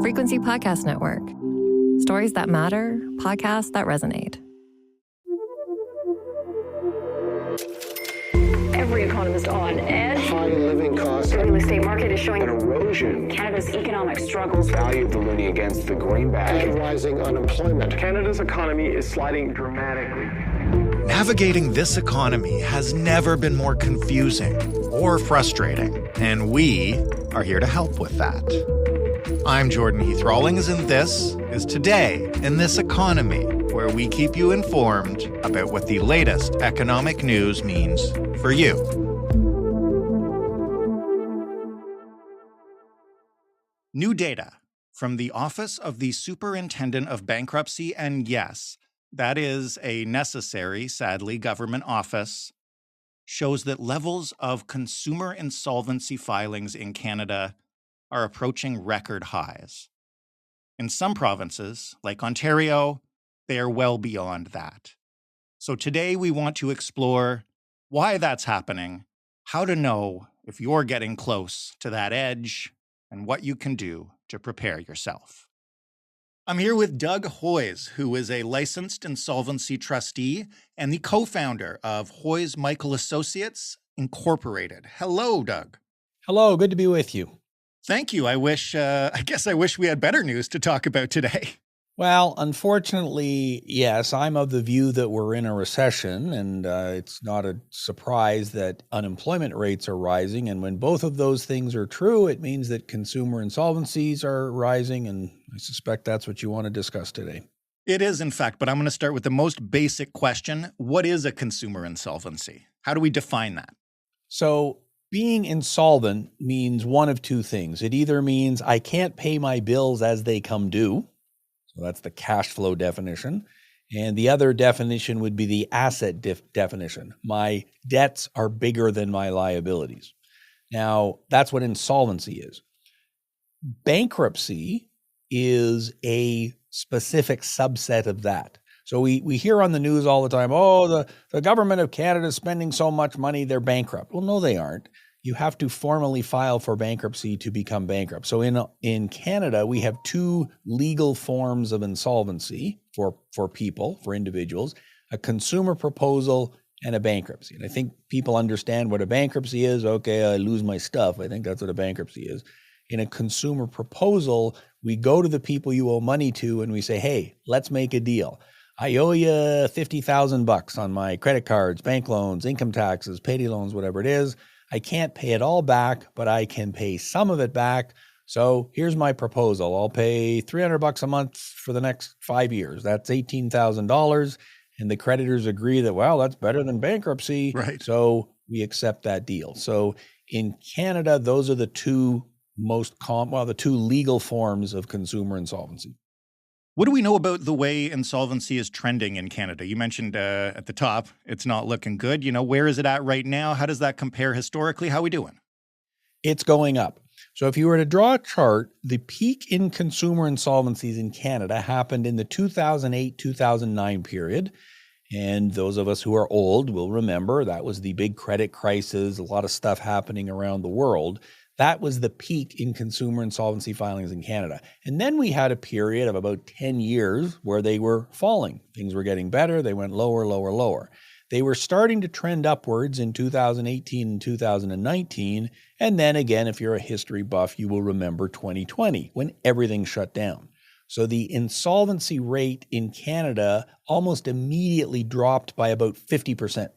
Frequency Podcast Network. Stories that matter, podcasts that resonate. Every economist on edge. High living costs. The real estate market is showing An erosion. Canada's economic struggles. Value of the loonie against the greenback. And rising unemployment. Canada's economy is sliding dramatically. Navigating this economy has never been more confusing or frustrating, and we are here to help with that. I'm Jordan Heath Rawlings, and this is Today in This Economy, where we keep you informed about what the latest economic news means for you. New data from the Office of the Superintendent of Bankruptcy, and yes, that is a necessary, sadly, government office, shows that levels of consumer insolvency filings in Canada are approaching record highs. In some provinces, like Ontario, they are well beyond that. So today we want to explore why that's happening, how to know if you're getting close to that edge, and what you can do to prepare yourself. I'm here with Doug Hoyes, who is a licensed insolvency trustee and the co-founder of Hoyes Michael Associates Incorporated. Hello, Doug. Hello, good to be with you. Thank you. I guess I wish we had better news to talk about today. Well, unfortunately, yes, I'm of the view that we're in a recession, and it's not a surprise that unemployment rates are rising. And when both of those things are true, it means that consumer insolvencies are rising, and I suspect that's what you want to discuss today. It is, in fact, but I'm going to start with the most basic question. What is a consumer insolvency? How do we define that? So being insolvent means one of two things. It either means I can't pay my bills as they come due. So that's the cash flow definition. And the other definition would be the asset definition. My debts are bigger than my liabilities. Now, that's what insolvency is. Bankruptcy is a specific subset of that. So we hear on the news all the time, oh, the government of Canada is spending so much money, they're bankrupt. Well, no, they aren't. You have to formally file for bankruptcy to become bankrupt. So in Canada, we have two legal forms of insolvency for people, for individuals, a consumer proposal and a bankruptcy. And I think people understand what a bankruptcy is. Okay, I lose my stuff. I think that's what a bankruptcy is. In a consumer proposal, we go to the people you owe money to and we say, hey, let's make a deal. I owe you $50,000 on my credit cards, bank loans, income taxes, payday loans, whatever it is. I can't pay it all back, but I can pay some of it back. So here's my proposal. I'll pay $300 a month for the next 5 years. That's $18,000. And the creditors agree that, well, that's better than bankruptcy. Right. So we accept that deal. So in Canada, those are the two the two legal forms of consumer insolvency. What do we know about the way insolvency is trending in Canada? You mentioned at the top, it's not looking good. You know, where is it at right now? How does that compare historically? How are we doing? It's going up. So if you were to draw a chart, the peak in consumer insolvencies in Canada happened in the 2008-2009 period. And those of us who are old will remember that was the big credit crisis, a lot of stuff happening around the world. That was the peak in consumer insolvency filings in Canada. And then we had a period of about 10 years where they were falling. Things were getting better. They went lower, lower, lower. They were starting to trend upwards in 2018 and 2019. And then again, if you're a history buff, you will remember 2020 when everything shut down. So the insolvency rate in Canada almost immediately dropped by about 50%.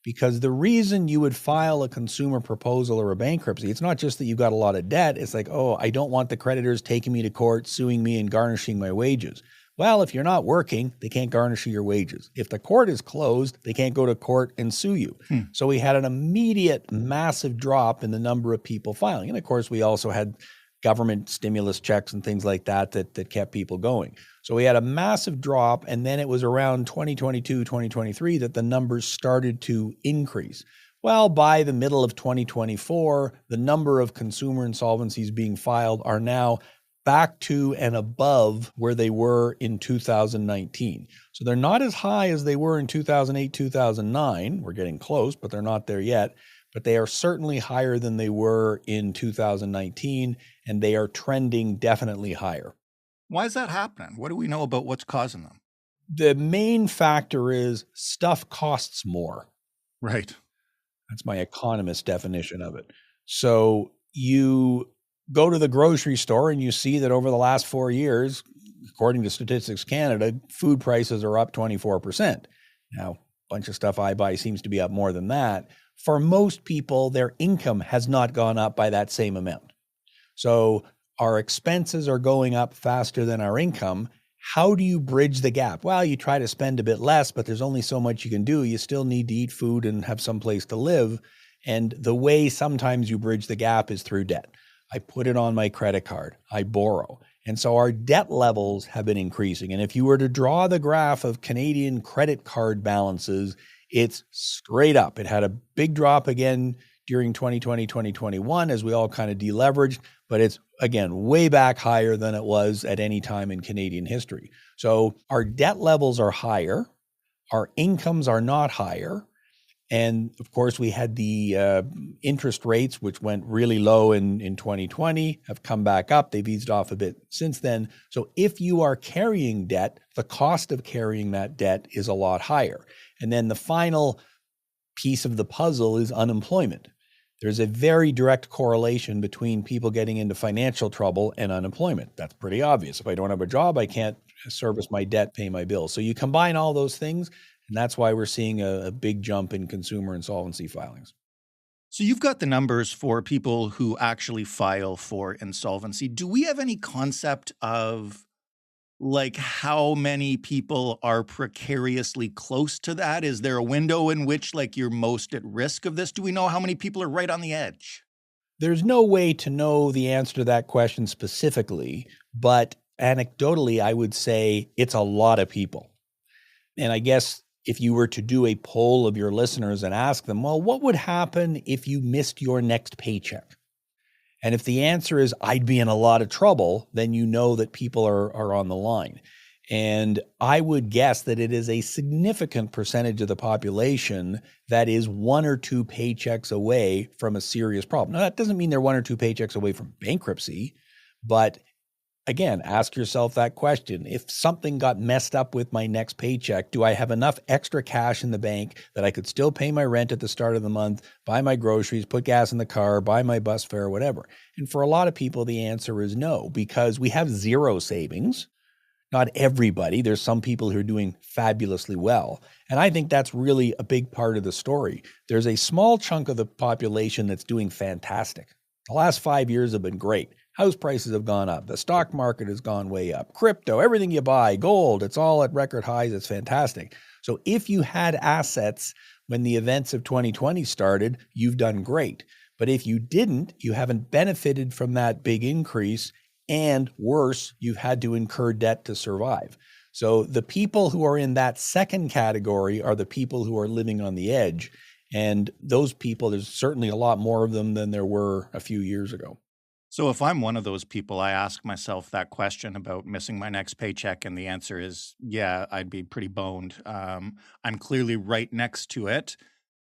Because the reason you would file a consumer proposal or a bankruptcy, it's not just that you got a lot of debt. It's like, oh, I don't want the creditors taking me to court, suing me and garnishing my wages. Well, if you're not working, they can't garnish your wages. If the court is closed, they can't go to court and sue you. So we had an immediate massive drop in the number of people filing. And of course, we also had government stimulus checks and things like that kept people going. So we had a massive drop, and then it was around 2022, 2023 that the numbers started to increase. Well, by the middle of 2024, the number of consumer insolvencies being filed are now back to and above where they were in 2019. So they're not as high as they were in 2008, 2009. We're getting close, but they're not there yet. But they are certainly higher than they were in 2019. and they are trending definitely higher. Why is that happening? What do we know about what's causing them? The main factor is stuff costs more. Right. That's my economist definition of it. So you go to the grocery store and you see that over the last 4 years, according to Statistics Canada, food prices are up 24%. Now, a bunch of stuff I buy seems to be up more than that. For most people, their income has not gone up by that same amount. So our expenses are going up faster than our income. How do you bridge the gap? Well, you try to spend a bit less, but there's only so much you can do. You still need to eat food and have some place to live. And the way sometimes you bridge the gap is through debt. I put it on my credit card. I borrow. And so our debt levels have been increasing. And if you were to draw the graph of Canadian credit card balances, it's straight up. It had a big drop again during 2020, 2021 as we all kind of deleveraged, but it's again way back higher than it was at any time in Canadian history. So our debt levels are higher, our incomes are not higher. And of course, we had the interest rates, which went really low in 2020, have come back up. They've eased off a bit since then. So if you are carrying debt, the cost of carrying that debt is a lot higher. And then the final piece of the puzzle is unemployment. There's a very direct correlation between people getting into financial trouble and unemployment. That's pretty obvious. If I don't have a job, I can't service my debt, pay my bills. So you combine all those things, and that's why we're seeing a big jump in consumer insolvency filings. So you've got the numbers for people who actually file for insolvency. Do we have any concept of like how many people are precariously close to that? Is there a window in which like you're most at risk of this? Do we know how many people are right on the edge? There's no way to know the answer to that question specifically, but anecdotally, I would say it's a lot of people. And I guess if you were to do a poll of your listeners and ask them, well, what would happen if you missed your next paycheck? And if the answer is, I'd be in a lot of trouble, then you know that people are on the line. And I would guess that it is a significant percentage of the population that is 1 or 2 paychecks away from a serious problem. Now, that doesn't mean they're 1 or 2 paychecks away from bankruptcy, but again, ask yourself that question. If something got messed up with my next paycheck, do I have enough extra cash in the bank that I could still pay my rent at the start of the month, buy my groceries, put gas in the car, buy my bus fare, whatever? And for a lot of people, the answer is no, because we have zero savings. Not everybody. There's some people who are doing fabulously well. And I think that's really a big part of the story. There's a small chunk of the population that's doing fantastic. The last 5 years have been great. House prices have gone up. The stock market has gone way up. Crypto, everything you buy, gold, it's all at record highs. It's fantastic. So if you had assets when the events of 2020 started, you've done great. But if you didn't, you haven't benefited from that big increase. And worse, you've had to incur debt to survive. So the people who are in that second category are the people who are living on the edge. And those people, there's certainly a lot more of them than there were a few years ago. So if I'm one of those people, I ask myself that question about missing my next paycheck, and the answer is, yeah, I'd be pretty boned. I'm clearly right next to it.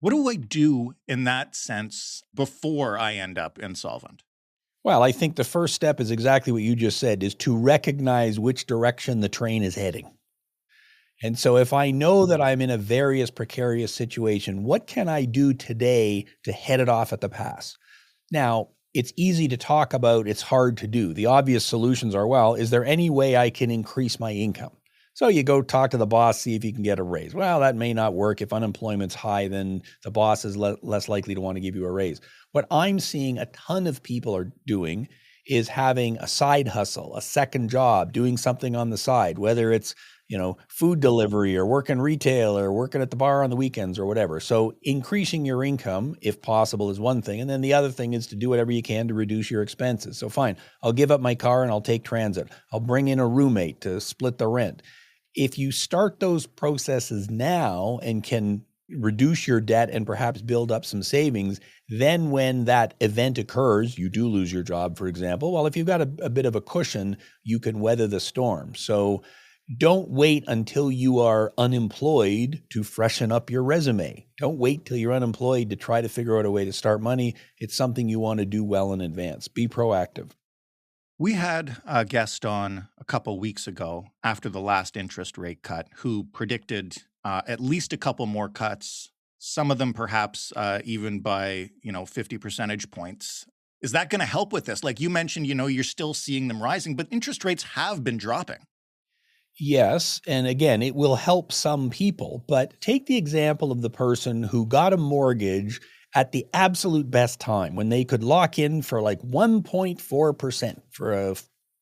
What do I do in that sense before I end up insolvent? Well, I think the first step is exactly what you just said, is to recognize which direction the train is heading. And so if I know that I'm in a various precarious situation, what can I do today to head it off at the pass? Now, it's easy to talk about, it's hard to do. The obvious solutions are, well, is there any way I can increase my income? So you go talk to the boss, see if you can get a raise. Well, that may not work. If unemployment's high, then the boss is less likely to want to give you a raise. What I'm seeing a ton of people are doing is having a side hustle, a second job, doing something on the side, whether it's food delivery or working retail or working at the bar on the weekends or whatever. So increasing your income, if possible, is one thing. And then the other thing is to do whatever you can to reduce your expenses. So fine, I'll give up my car and I'll take transit. I'll bring in a roommate to split the rent. If you start those processes now and can reduce your debt and perhaps build up some savings, then when that event occurs, you do lose your job, for example. Well, if you've got a bit of a cushion, you can weather the storm. So don't wait until you are unemployed to freshen up your resume. Don't wait till you're unemployed to try to figure out a way to start money. It's something you want to do well in advance. Be proactive. We had a guest on a couple weeks ago after the last interest rate cut who predicted at least a couple more cuts, some of them perhaps even by, 50 percentage points. Is that going to help with this? Like you mentioned, you're still seeing them rising, but interest rates have been dropping. Yes, and again, it will help some people, but take the example of the person who got a mortgage at the absolute best time when they could lock in for like 1.4% for a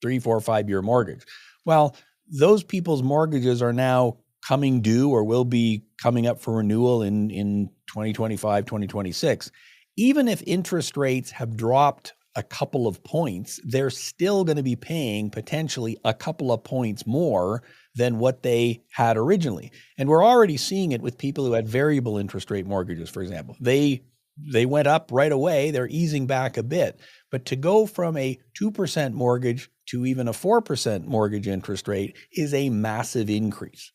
3, 4, 5-year mortgage. Well, those people's mortgages are now coming due or will be coming up for renewal in 2025, 2026. Even if interest rates have dropped a couple of points, they're still going to be paying potentially a couple of points more than what they had originally. And we're already seeing it with people who had variable interest rate mortgages, for example. They went up right away. They're easing back a bit. But to go from a 2% mortgage to even a 4% mortgage interest rate is a massive increase.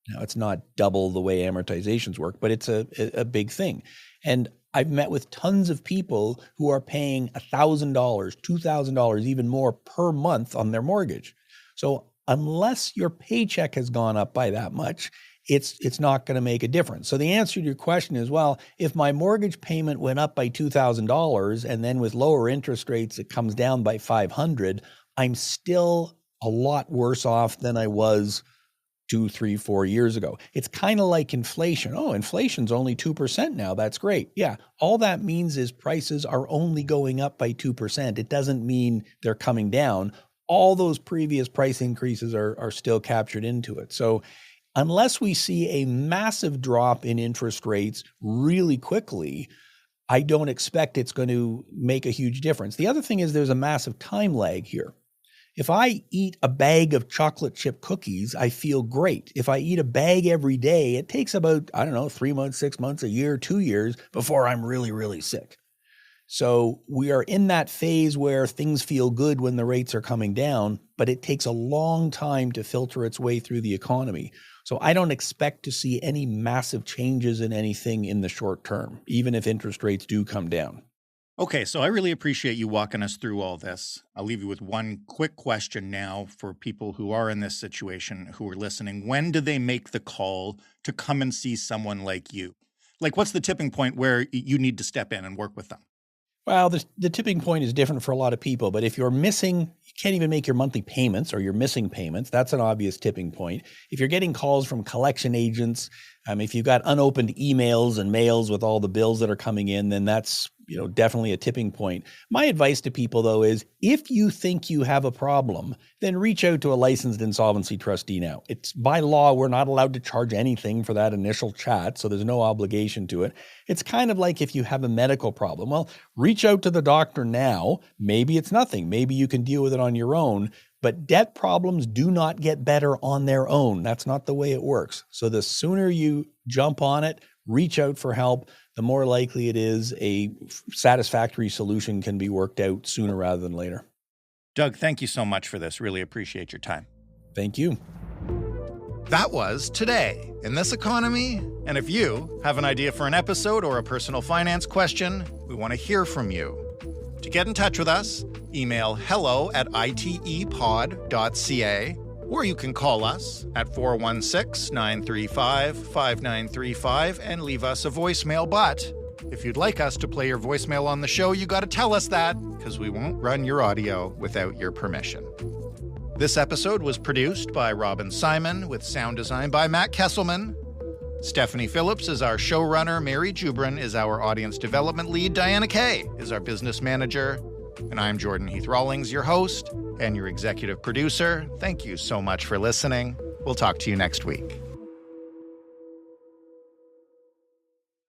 Now, it's not double the way amortizations work, but it's a big thing. And I've met with tons of people who are paying $1,000, $2,000, even more per month on their mortgage. So unless your paycheck has gone up by that much, it's not going to make a difference. So the answer to your question is, well, if my mortgage payment went up by $2,000 and then with lower interest rates, it comes down by $500, I'm still a lot worse off than I was 2, 3, 4 years ago. It's kind of like inflation. Oh, inflation's only 2% now. That's great. Yeah. All that means is prices are only going up by 2%. It doesn't mean they're coming down. All those previous price increases are still captured into it. So unless we see a massive drop in interest rates really quickly, I don't expect it's going to make a huge difference. The other thing is there's a massive time lag here. If I eat a bag of chocolate chip cookies, I feel great. If I eat a bag every day, it takes about, 3 months, 6 months, a year, 2 years before I'm really, really sick. So we are in that phase where things feel good when the rates are coming down, but it takes a long time to filter its way through the economy. So I don't expect to see any massive changes in anything in the short term, even if interest rates do come down. Okay, so I really appreciate you walking us through all this. I'll leave you with one quick question now for people who are in this situation, who are listening. When do they make the call to come and see someone like you? Like, what's the tipping point where you need to step in and work with them? Well, the tipping point is different for a lot of people, but if you're missing, you can't even make your monthly payments or you're missing payments, that's an obvious tipping point. If you're getting calls from collection agents, if you've got unopened emails and mails with all the bills that are coming in, then that's definitely a tipping point. My advice to people, though, is if you think you have a problem, then reach out to a licensed insolvency trustee now. It's by law, we're not allowed to charge anything for that initial chat, so there's no obligation to it. It's kind of like if you have a medical problem. Well, reach out to the doctor now. Maybe it's nothing. Maybe you can deal with it on your own. But debt problems do not get better on their own. That's not the way it works. So the sooner you jump on it, reach out for help, the more likely it is a satisfactory solution can be worked out sooner rather than later. Doug, thank you so much for this. Really appreciate your time. Thank you. That was Today in This Economy. And if you have an idea for an episode or a personal finance question, we want to hear from you. To get in touch with us, email hello@itepod.ca, or you can call us at 416-935-5935 and leave us a voicemail. But if you'd like us to play your voicemail on the show, you got to tell us that, because we won't run your audio without your permission. This episode was produced by Robin Simon with sound design by Matt Kesselman. Stephanie Phillips is our showrunner. Mary Jubrin is our audience development lead. Diana Kay is our business manager. And I'm Jordan Heath-Rawlings, your host and your executive producer. Thank you so much for listening. We'll talk to you next week.